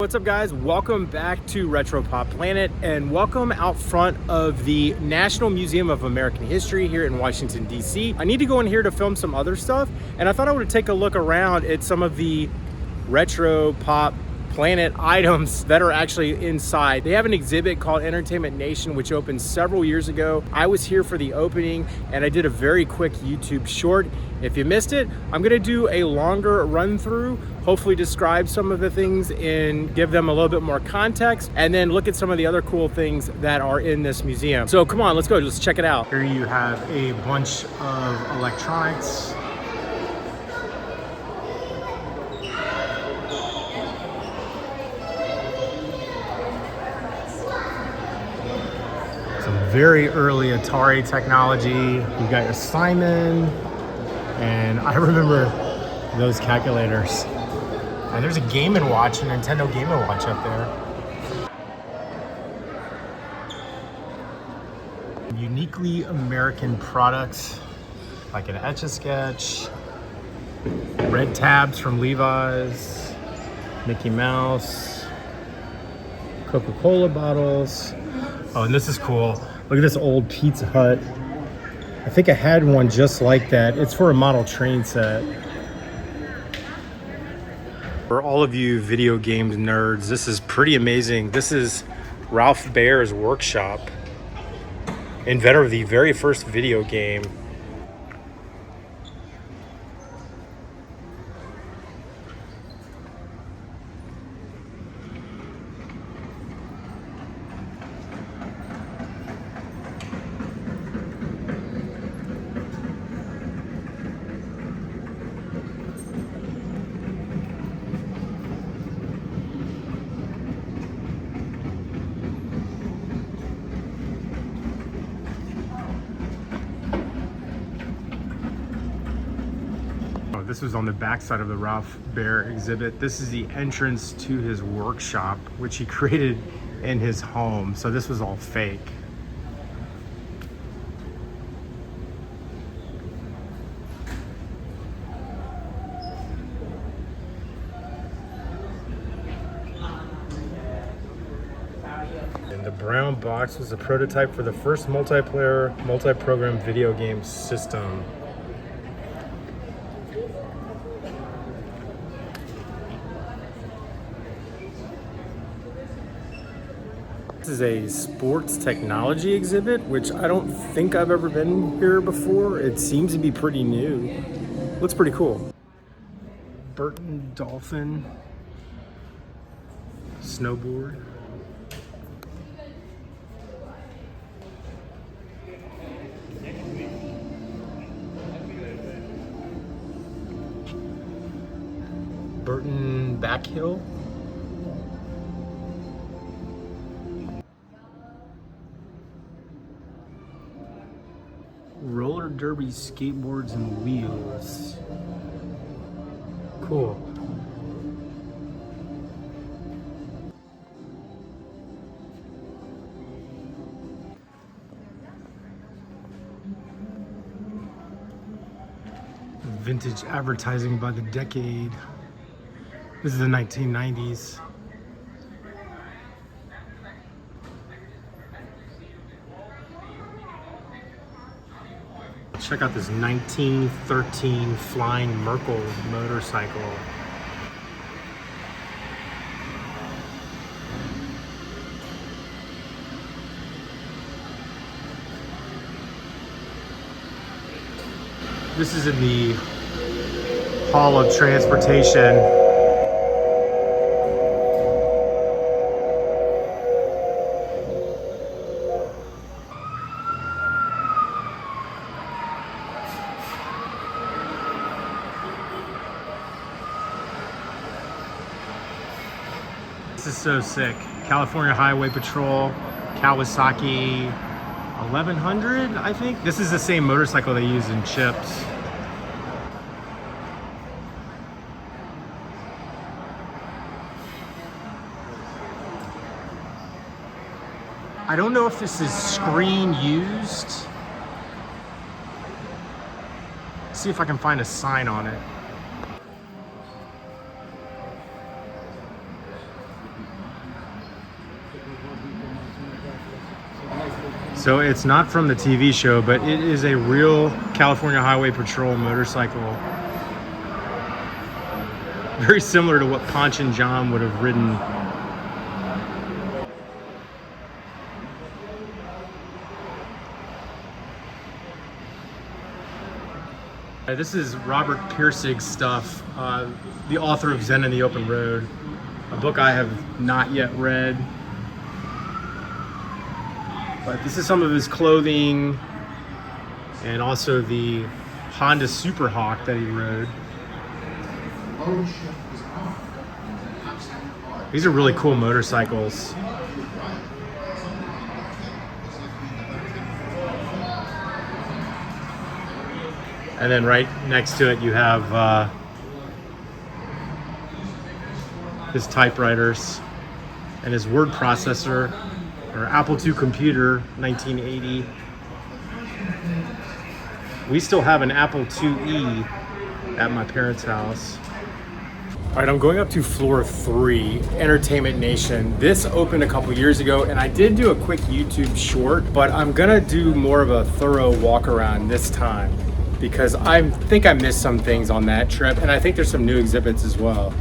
What's up, guys? Welcome back to Retro Pop Planet and welcome out front of the National Museum of American History here in Washington, D.C. I need to go in here to film some other stuff, and I thought I would take a look around at some of the Retro Pop Planet items that are actually inside. They have an exhibit called Entertainment Nation, which opened several years ago. I was here for the opening and I did a very quick YouTube short. If you missed it, I'm gonna do a longer run through, hopefully describe some of the things and give them a little bit more context, and then look at some of the other cool things that are in this museum. So come on, let's go, let's check it out. Here you have a bunch of electronics. Very early Atari technology. You got your Simon, and I remember those calculators. And there's a Game & Watch, a Nintendo Game & Watch up there. Uniquely American products, like an Etch-a-Sketch, red tabs from Levi's, Mickey Mouse, Coca-Cola bottles. Oh, and this is cool. Look at this old Pizza Hut. I think I had one just like that. It's for a model train set. For all of you video game nerds, this is pretty amazing. This is Ralph Baer's workshop, inventor of the very first video game. This was on the backside of the Ralph Baer exhibit. This is the entrance to his workshop, which he created in his home. So this was all fake. And the brown box was a prototype for the first multiplayer, multi-program video game system. This is a sports technology exhibit, which I don't think I've ever been here before. It seems to be pretty new. Looks pretty cool. Burton Dolphin snowboard. Burton Backhill. Roller derby skateboards and wheels. Cool. Vintage advertising by the decade. This is the 1990s. Check out this 1913 Flying Merkle motorcycle. This is in the Hall of Transportation. This is so sick. California Highway Patrol, Kawasaki 1100, I think. This is the same motorcycle they use in Chips. I don't know if this is screen used. See if I can find a sign on it. So it's not from the TV show, but it is a real California Highway Patrol motorcycle. Very similar to what Ponch and John would have ridden. This is Robert Pirsig's stuff, the author of Zen in the Open Road, a book I have not yet read. But this is some of his clothing and also the Honda Super Hawk that he rode. These are really cool motorcycles. And then right next to it you have his typewriters and his word processor, or Apple II computer, 1980. We still have an Apple IIe at my parents' house. All right, I'm going up to floor 3, Entertainment Nation. This opened a couple years ago, and I did do a quick YouTube short, but I'm gonna do more of a thorough walk around this time because I think I missed some things on that trip, and I think there's some new exhibits as well.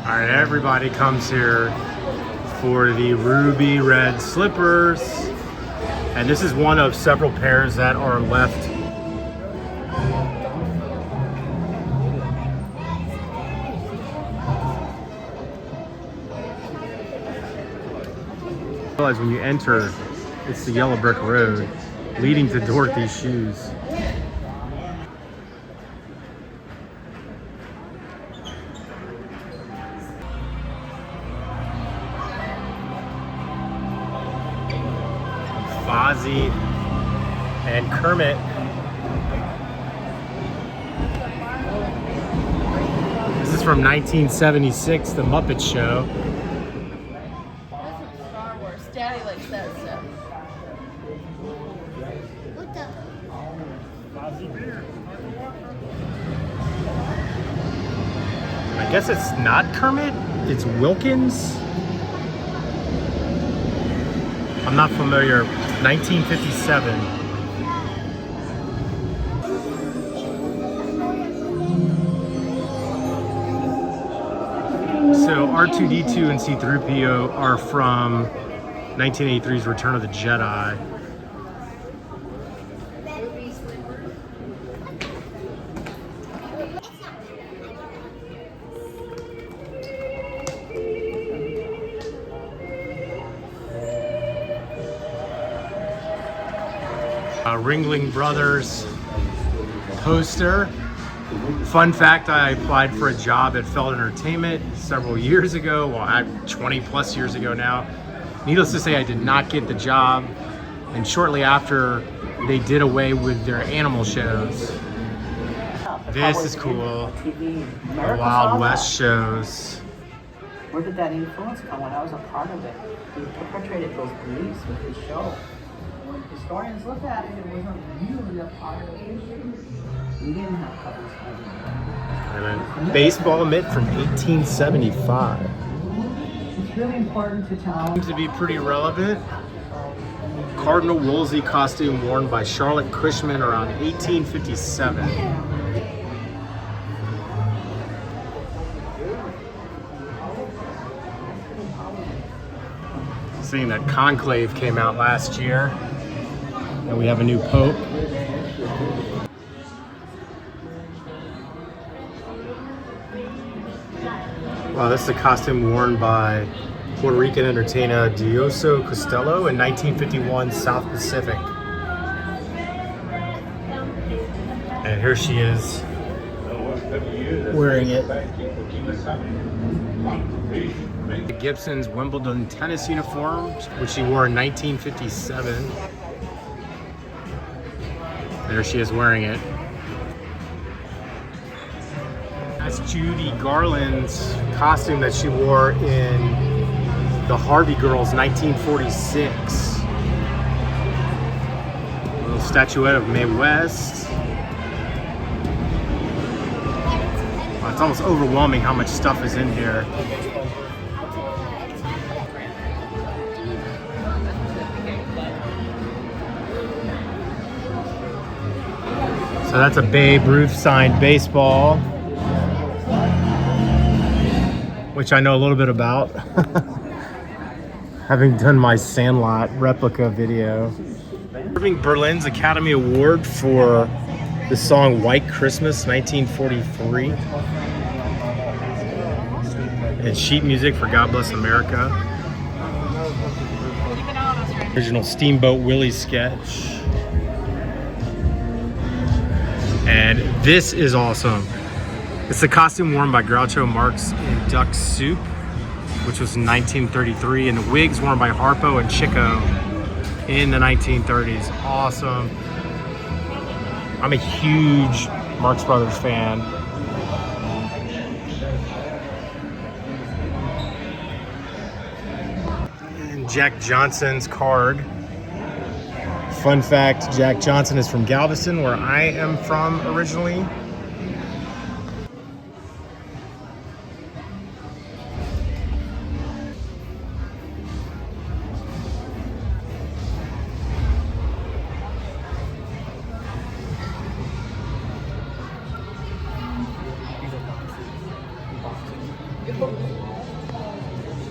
All right, everybody comes here for the ruby red slippers. And this is one of several pairs that are left. Realize when you enter, it's the yellow brick road leading to Dorothy's Shoes. Fozzie and Kermit. This is from 1976, The Muppet Show. That's from Star Wars. Daddy likes that stuff. What the? I guess it's not Kermit, it's Wilkins. I'm not familiar. 1957. So R2-D2 and C-3PO are from 1983's Return of the Jedi. Ringling Brothers poster. Fun fact, I applied for a job at Feld Entertainment several years ago, well, 20 plus years ago now. Needless to say, I did not get the job, and shortly after, they did away with their animal shows. This is cool. TV. The Wild West shows. Where did that influence come? When I was a part of it, he perpetrated those beliefs with his show. When historians look at it, it wasn't really a part of it. We didn't have covers. And then baseball mitt from 1875. It's really important to tell. Seems to be pretty relevant. Cardinal Wolsey costume worn by Charlotte Cushman around 1857. Seeing that Conclave came out last year, and we have a new pope. Wow, this is a costume worn by Puerto Rican entertainer Dioso Costello in 1951 South Pacific. And here she is wearing it. Gibson's Wimbledon tennis uniform, which she wore in 1957. There she is wearing it. That's Judy Garland's costume that she wore in the Harvey Girls 1946. A little statuette of Mae West. Wow, it's almost overwhelming how much stuff is in here. So that's a Babe Ruth signed baseball, which I know a little bit about, having done my Sandlot replica video. Irving Berlin's Academy Award for the song White Christmas, 1943. And sheet music for God Bless America. Original Steamboat Willie sketch. And this is awesome. It's the costume worn by Groucho Marx in Duck Soup, which was in 1933, and the wigs worn by Harpo and Chico in the 1930s. Awesome. I'm a huge Marx Brothers fan. And Jack Johnson's card. Fun fact, Jack Johnson is from Galveston, where I am from originally.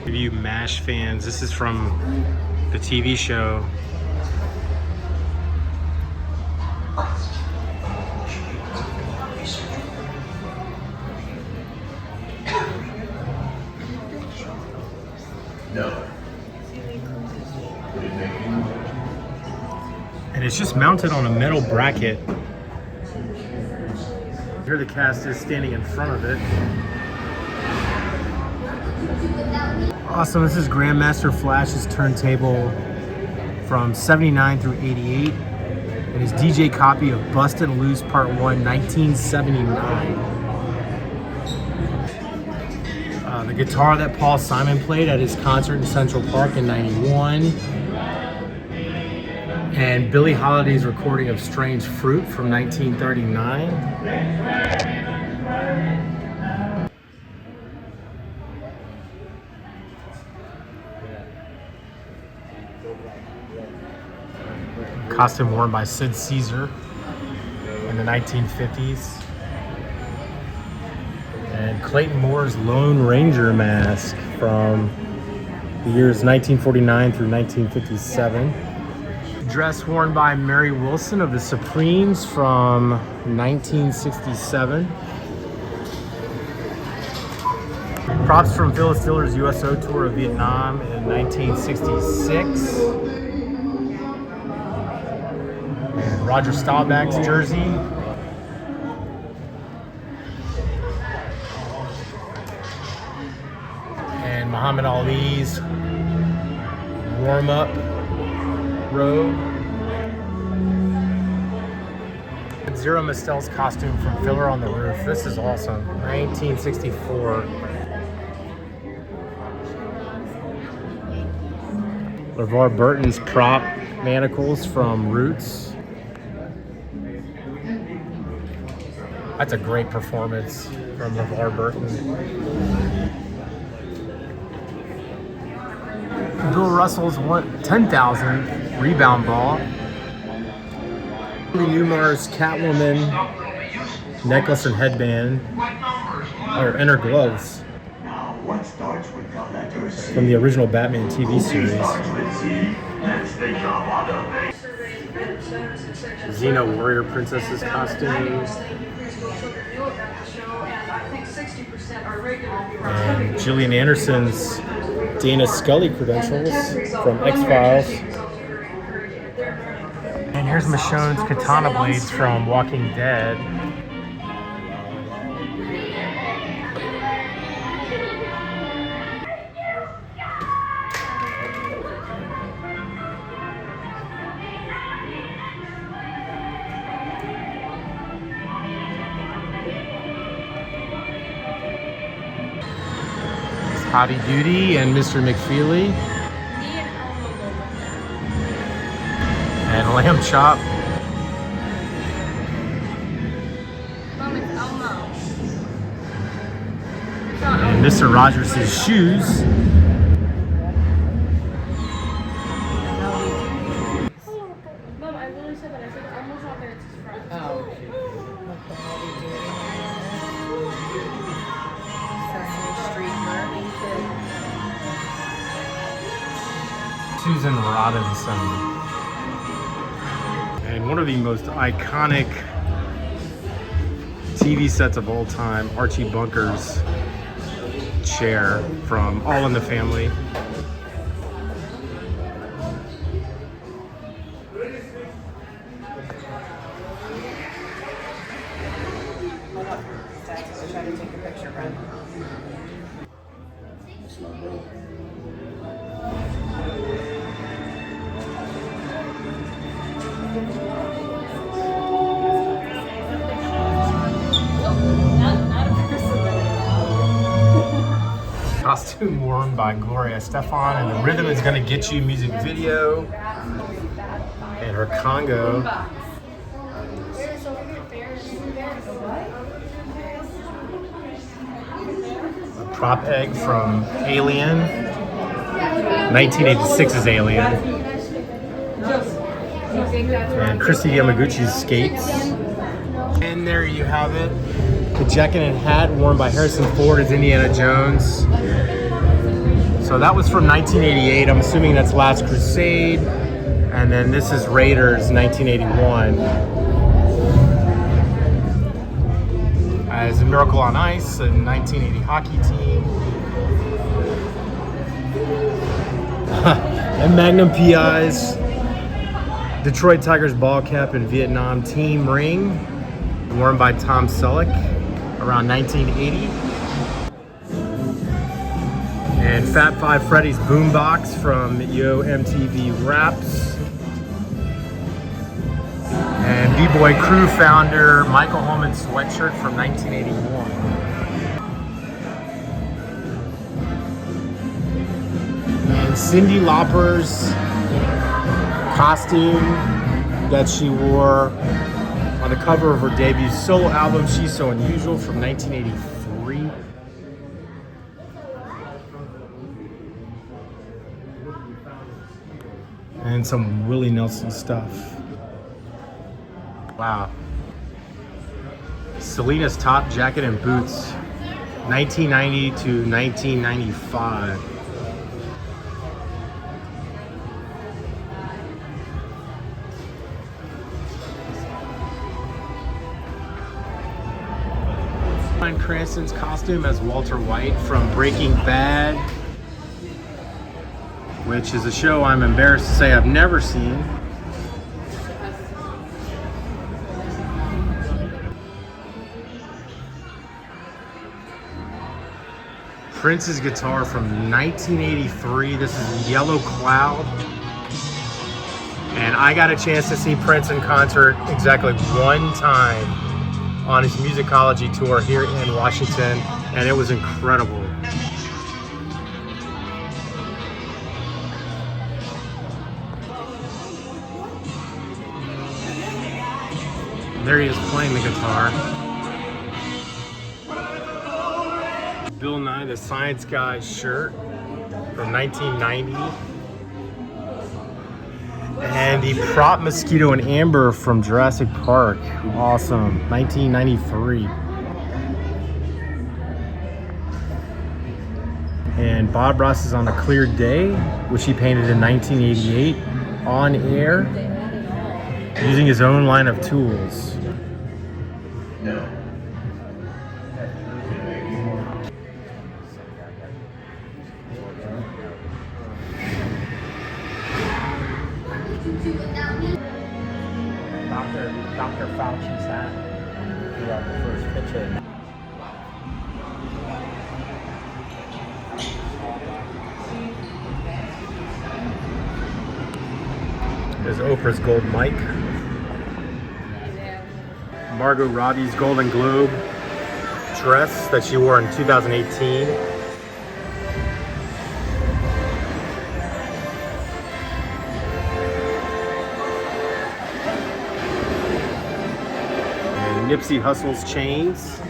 For you MASH fans, this is from the TV show. And it's just mounted on a metal bracket. Here the cast is standing in front of it. Awesome, this is Grandmaster Flash's turntable from 79 through 88. And his DJ copy of Busted Loose Part 1, 1979. The guitar that Paul Simon played at his concert in Central Park in 91. And Billie Holiday's recording of Strange Fruit from 1939. Costume worn by Sid Caesar in the 1950s. And Clayton Moore's Lone Ranger mask from the years 1949 through 1957. Dress worn by Mary Wilson of the Supremes from 1967. Props from Phyllis Diller's USO tour of Vietnam in 1966. And Roger Staubach's jersey. And Muhammad Ali's warm-up robe. Zero Mistel's costume from Fiddler on the Roof. This is awesome. 1964. LeVar Burton's prop manacles from Roots. That's a great performance from LeVar Burton. Bill Russell's 10,000 rebound ball. Lee Newmar's Catwoman necklace and headband, or inner gloves, from the original Batman TV series. Xena Warrior Princess's costume. And Gillian Anderson's Dana Scully credentials from X-Files. And here's Michonne's katana blades from Walking Dead. Howdy Doody and Mr. McFeely. And lamb chop. Mom, it's Elmo. And Mr. Rogers' shoes. Mom, I literally said that. I said Elmo's not there. It's his friend. Oh. Sesame Street Susan Robinson. And one of the most iconic TV sets of all time, Archie Bunker's chair from All in the Family. Try to take a picture, right? Costume worn by Gloria Estefan, and the Rhythm Is Gonna Get You music video. And her Congo. A prop egg from Alien. 1986's Alien. And Christy Yamaguchi's skates. And there you have it. The jacket and hat worn by Harrison Ford as Indiana Jones. So that was from 1988. I'm assuming that's Last Crusade. And then this is Raiders 1981. As a Miracle on Ice, a 1980 hockey team. And Magnum PI's Detroit Tigers ball cap and Vietnam team ring, worn by Tom Selleck around 1980. And Fat Five Freddy's boombox from Yo MTV Raps. And B-Boy Crew founder Michael Holman's sweatshirt from 1981. And Cyndi Lauper's costume that she wore on the cover of her debut solo album, She's So Unusual, from 1983. And some Willie Nelson stuff. Wow. Selena's top jacket and boots, 1990 to 1995. Bryan Cranston's costume as Walter White from Breaking Bad, which is a show I'm embarrassed to say I've never seen. Prince's guitar from 1983. This is Yellow Cloud. And I got a chance to see Prince in concert exactly one time on his musicology tour here in Washington, and it was incredible. There he is playing the guitar. Bill Nye the Science Guy shirt from 1990. And the prop mosquito and amber from Jurassic Park. Awesome. 1993. And Bob Ross is on a Clear Day, which he painted in 1988 on air using his own line of tools. Dr. Fauci's hat throughout the first picture. There's Oprah's gold mic. Margot Robbie's Golden Globe dress that she wore in 2018. Nipsey Hussle's chains.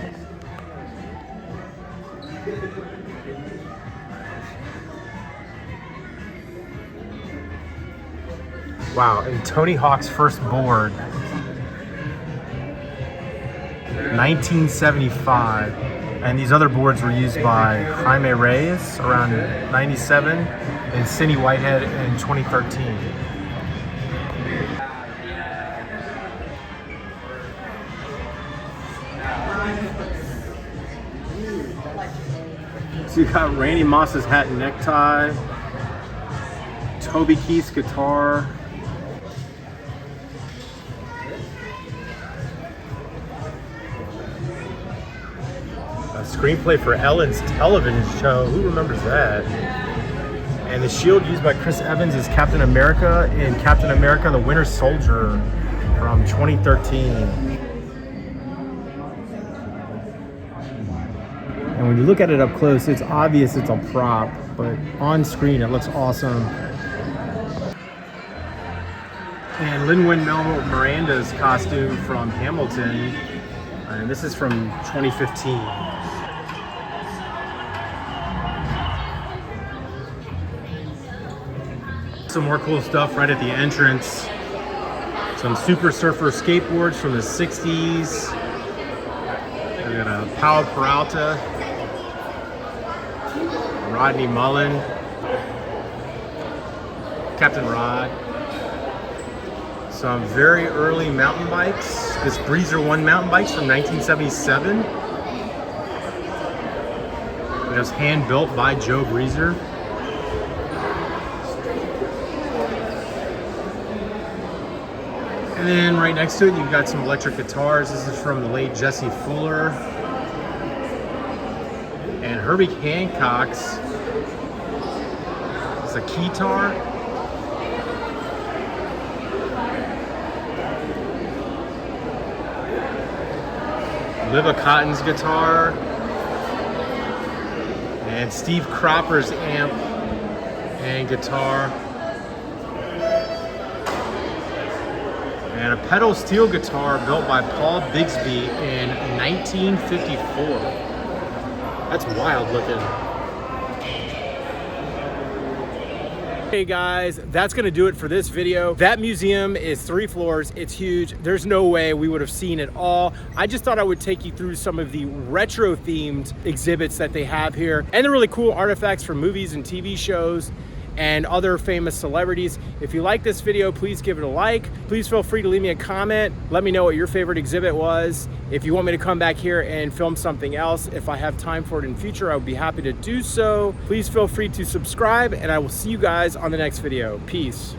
Wow, and Tony Hawk's first board, 1975. And these other boards were used by Jaime Reyes around 97 and Cindy Whitehead in 2013. So you got Randy Moss's hat and necktie, Toby Keith's guitar, a screenplay for Ellen's television show. Who remembers that? And the shield used by Chris Evans is Captain America in Captain America: The Winter Soldier from 2013. And when you look at it up close, it's obvious it's a prop, but on screen it looks awesome. And Lin-Manuel Miranda's costume from Hamilton, and this is from 2015. Some more cool stuff right at the entrance. Some Super Surfer skateboards from the 60s. We got a Powell Peralta, Rodney Mullen, Captain Rod. Some very early mountain bikes. This Breezer 1 mountain bike's from 1977. It was hand built by Joe Breezer. And then right next to it, you've got some electric guitars. This is from the late Jesse Fuller. And Herbie Hancock's. It's a keytar. Liva Cotton's guitar. And Steve Cropper's amp and guitar. And a pedal steel guitar built by Paul Bigsby in 1954. That's wild looking. Hey guys, that's gonna do it for this video. That museum is 3 floors, it's huge. There's no way we would have seen it all. I just thought I would take you through some of the retro themed exhibits that they have here and the really cool artifacts from movies and TV shows and other famous celebrities. If you like this video, please give it a like. Please feel free to leave me a comment. Let me know what your favorite exhibit was. If you want me to come back here and film something else, if I have time for it in future, I would be happy to do so. Please feel free to subscribe, and I will see you guys on the next video. Peace.